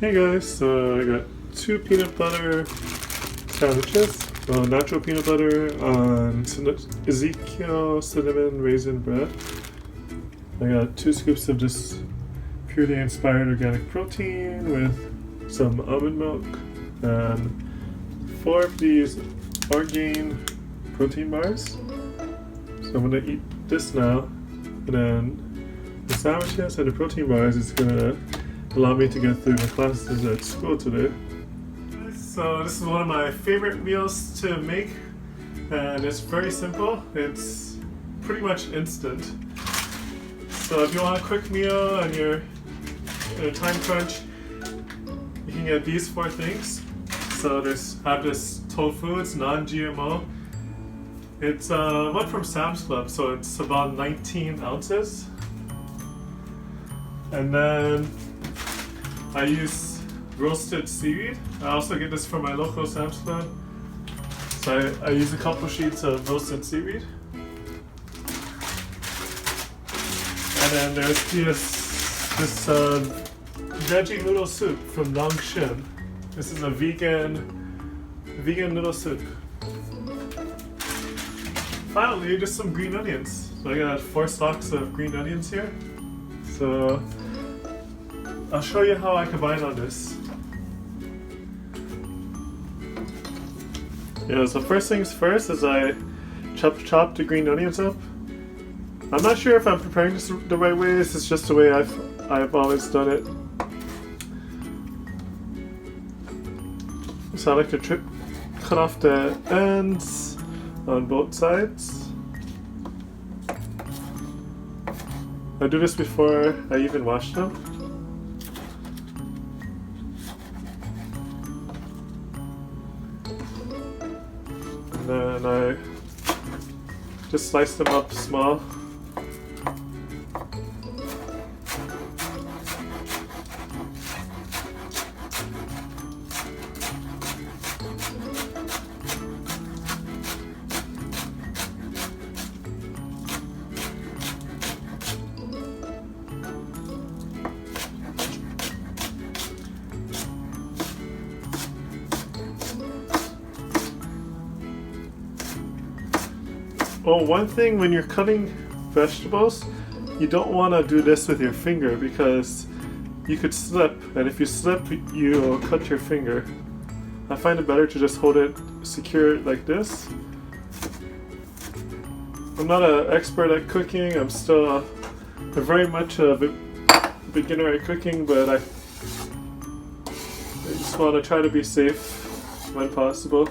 Hey guys, so I got two peanut butter sandwiches, natural peanut butter on Ezekiel cinnamon raisin bread. I got 2 scoops of this purely inspired organic protein with some almond milk and 4 of these Orgain protein bars. So I'm gonna eat this now, and then the sandwiches and the protein bars is gonna allow me to get through my classes at school today. So this is one of my favorite meals to make, and it's very simple. It's pretty much instant. So if you want a quick meal and you're in a time crunch, you can get these 4 things. So I have this tofu, it's non-GMO. It's one from Sam's Club, so it's about 19 ounces. And then I use roasted seaweed. I also get this from my local Sam's Club. So I use a couple sheets of roasted seaweed. And then there's this veggie noodle soup from Longshin. This is a vegan noodle soup. Finally, just some green onions. So I got 4 stalks of green onions here. So I'll show you how I combine on this. Yeah, so first things first is I chop the green onions up. I'm not sure if I'm preparing this the right way. This is just the way I've always done it. So I like to cut off the ends on both sides. I do this before I even wash them. And then I just slice them up small. Well, one thing when you're cutting vegetables, you don't want to do this with your finger because you could slip, and if you slip, you'll cut your finger. I find it better to just hold it secure like this. I'm not an expert at cooking. I'm very much a beginner at cooking, but I just want to try to be safe when possible.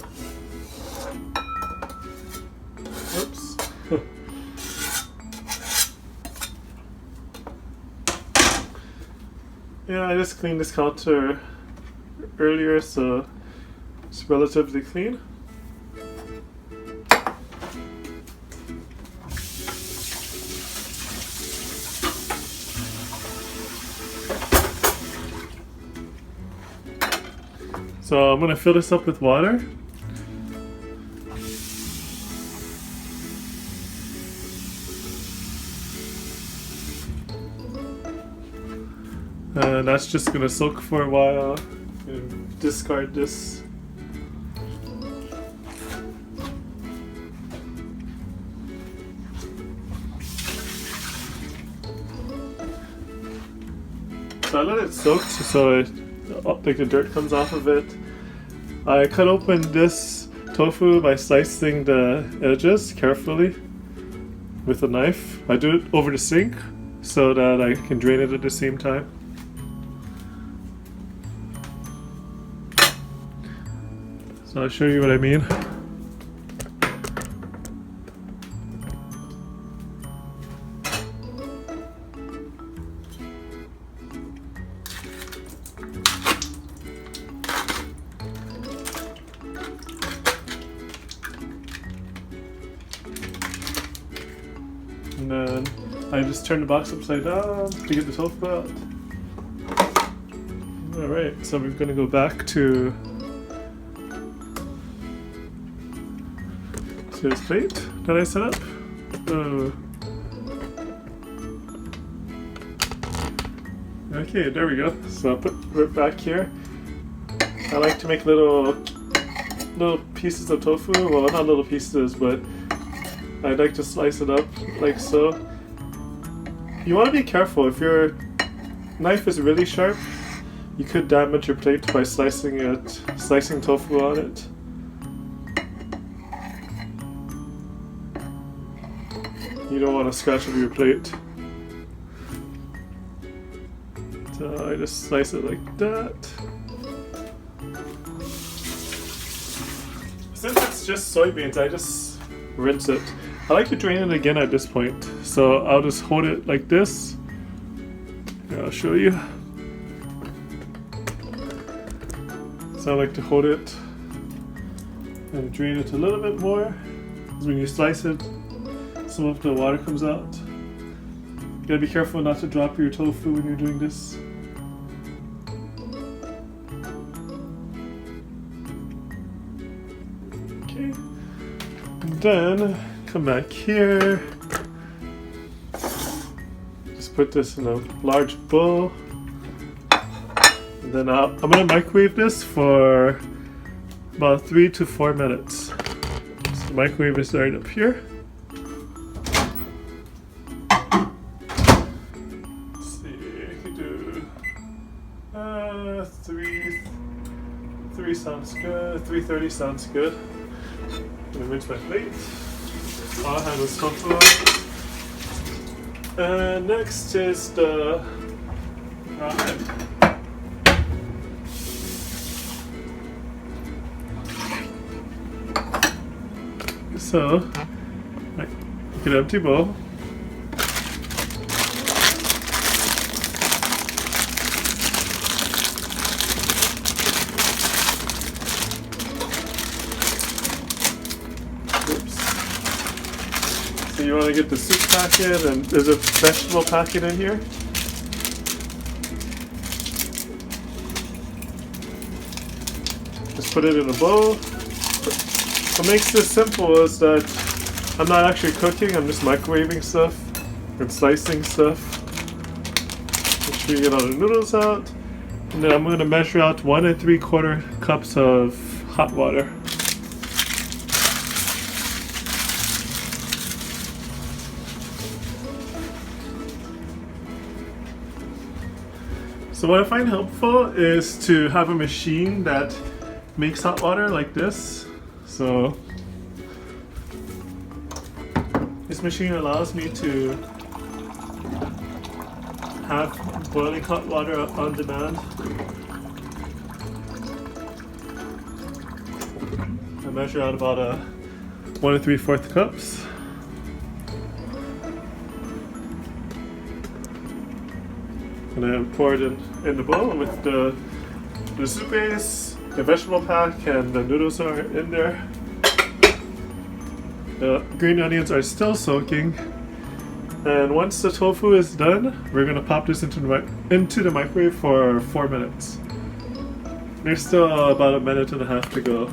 Oops. Yeah, I just cleaned this counter earlier, so it's relatively clean. So I'm going to fill this up with water. And that's just going to soak for a while and discard this. So I let it soak so like the dirt comes off of it. I cut open this tofu by slicing the edges carefully with a knife. I do it over the sink so that I can drain it at the same time. So I'll show you what I mean. And then I just turn the box upside down to get the tofu out. Alright, so we're going to go back to this plate that I set up. Okay, there we go. So I'll put it back here. I like to make little pieces of tofu. Well, not little pieces, but I like to slice it up like so. You want to be careful. If your knife is really sharp, you could damage your plate by slicing tofu on it. You don't want to scratch up your plate. So I just slice it like that. Since it's just soybeans, I just rinse it. I like to drain it again at this point. So I'll just hold it like this. Here, I'll show you. So I like to hold it and drain it a little bit more. Because when you slice it, some of the water comes out. You gotta be careful not to drop your tofu when you're doing this. Okay. And then come back here. Just put this in a large bowl. And then I'm gonna microwave this for about 3 to 4 minutes. So the microwave is right up here. Three sounds good. 3:30 sounds good. I'm gonna rinse my plate. I'll have this tofu on. And next is the ramen. So, get an empty bowl. So you want to get the soup packet, and there's a vegetable packet in here. Just put it in a bowl. What makes this simple is that I'm not actually cooking, I'm just microwaving stuff and slicing stuff. Make sure you get all the noodles out. And then I'm going to measure out 1 3/4 cups of hot water. So what I find helpful is to have a machine that makes hot water like this. So this machine allows me to have boiling hot water on demand. I measure out about 1 3/4 cups. And then pour it in the bowl with the soup base, the vegetable pack, and the noodles are in there. The green onions are still soaking. And once the tofu is done, we're going to pop this into the microwave for 4 minutes. There's still about 1.5 minutes to go.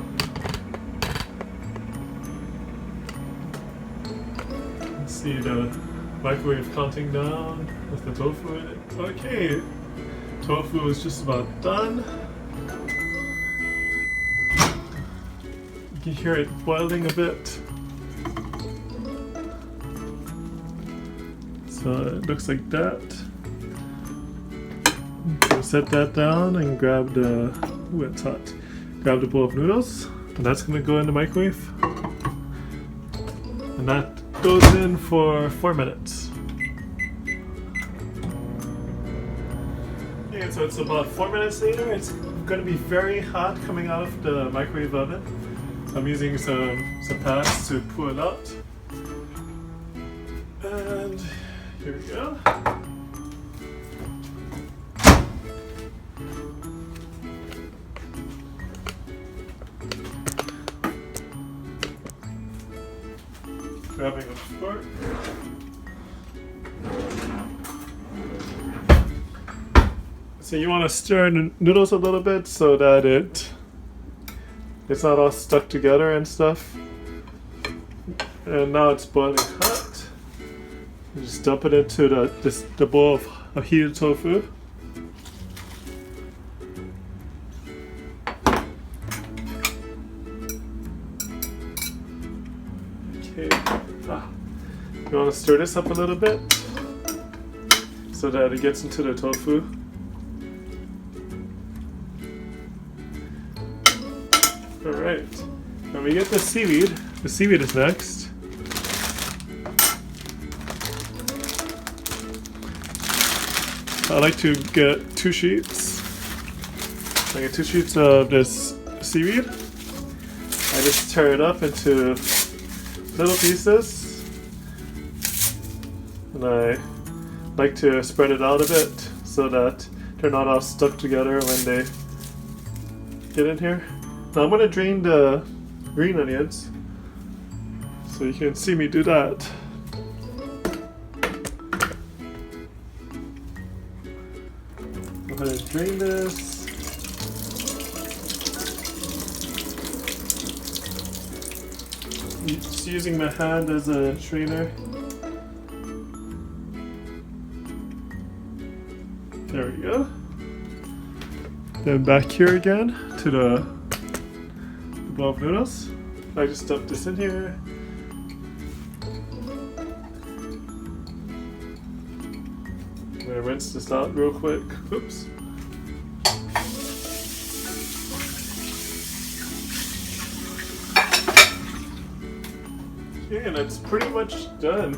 Let's see the microwave counting down with the tofu in it. Okay, tofu is just about done. You can hear it boiling a bit. So it looks like that. So set that down and grab the, ooh, it's hot. Grab the bowl of noodles, and that's gonna go in the microwave. And that goes in for 4 minutes. Okay, so it's about 4 minutes later. It's gonna be very hot coming out of the microwave oven. So I'm using some pads to pull it out. And here we go. Grabbing a fork. So you want to stir the noodles a little bit so that it's not all stuck together and stuff. And now it's boiling hot. You just dump it into the bowl of heated tofu. Okay. You want to stir this up a little bit so that it gets into the tofu. Alright. When we get the seaweed is next. I like to get 2 sheets. I get 2 sheets of this seaweed. I just tear it up into little pieces. And I like to spread it out a bit so that they're not all stuck together when they get in here. Now I'm going to drain the green onions so you can see me do that. Go ahead and drain this. Just using my hand as a strainer. There we go. Then back here again to the bowl of noodles. I just stuff this in here. I'm gonna rinse this out real quick. Oops. Okay, and it's pretty much done.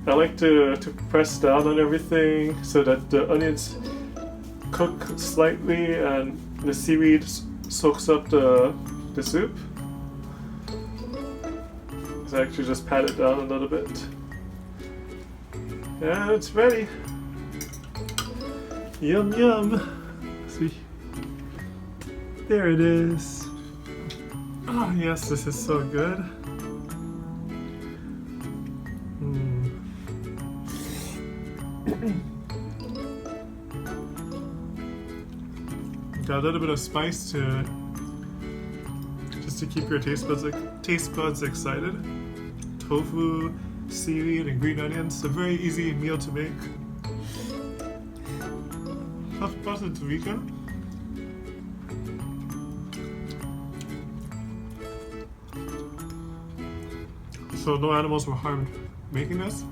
I like to press down on everything so that the onions cook slightly and the seaweed soaks up the soup. So I actually just pat it down a little bit. And it's ready. Yum yum. See? There it is. Oh yes, this is so good. Got a little bit of spice to it, just to keep your taste buds excited. Tofu, seaweed, and green onions. A very easy meal to make. Plus it's vegan. So no animals were harmed making this.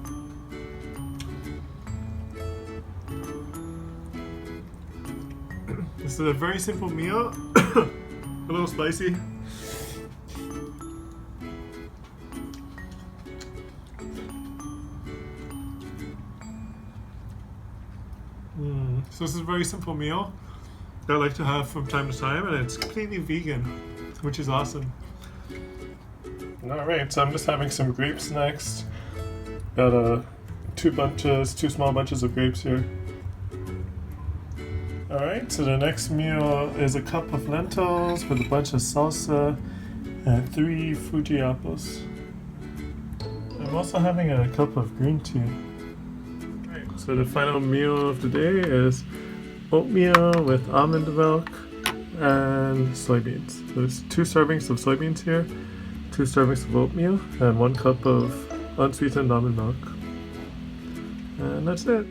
This is a very simple meal, a little spicy. So this is a very simple meal that I like to have from time to time, and it's completely vegan, which is awesome. Alright, so I'm just having some grapes next. Got two small bunches of grapes here. Alright, so the next meal is a cup of lentils with a bunch of salsa and 3 Fuji apples. I'm also having a cup of green tea. Right, so the final meal of the day is oatmeal with almond milk and soybeans. So there's 2 servings of soybeans here, 2 servings of oatmeal, and 1 cup of unsweetened almond milk. And that's it.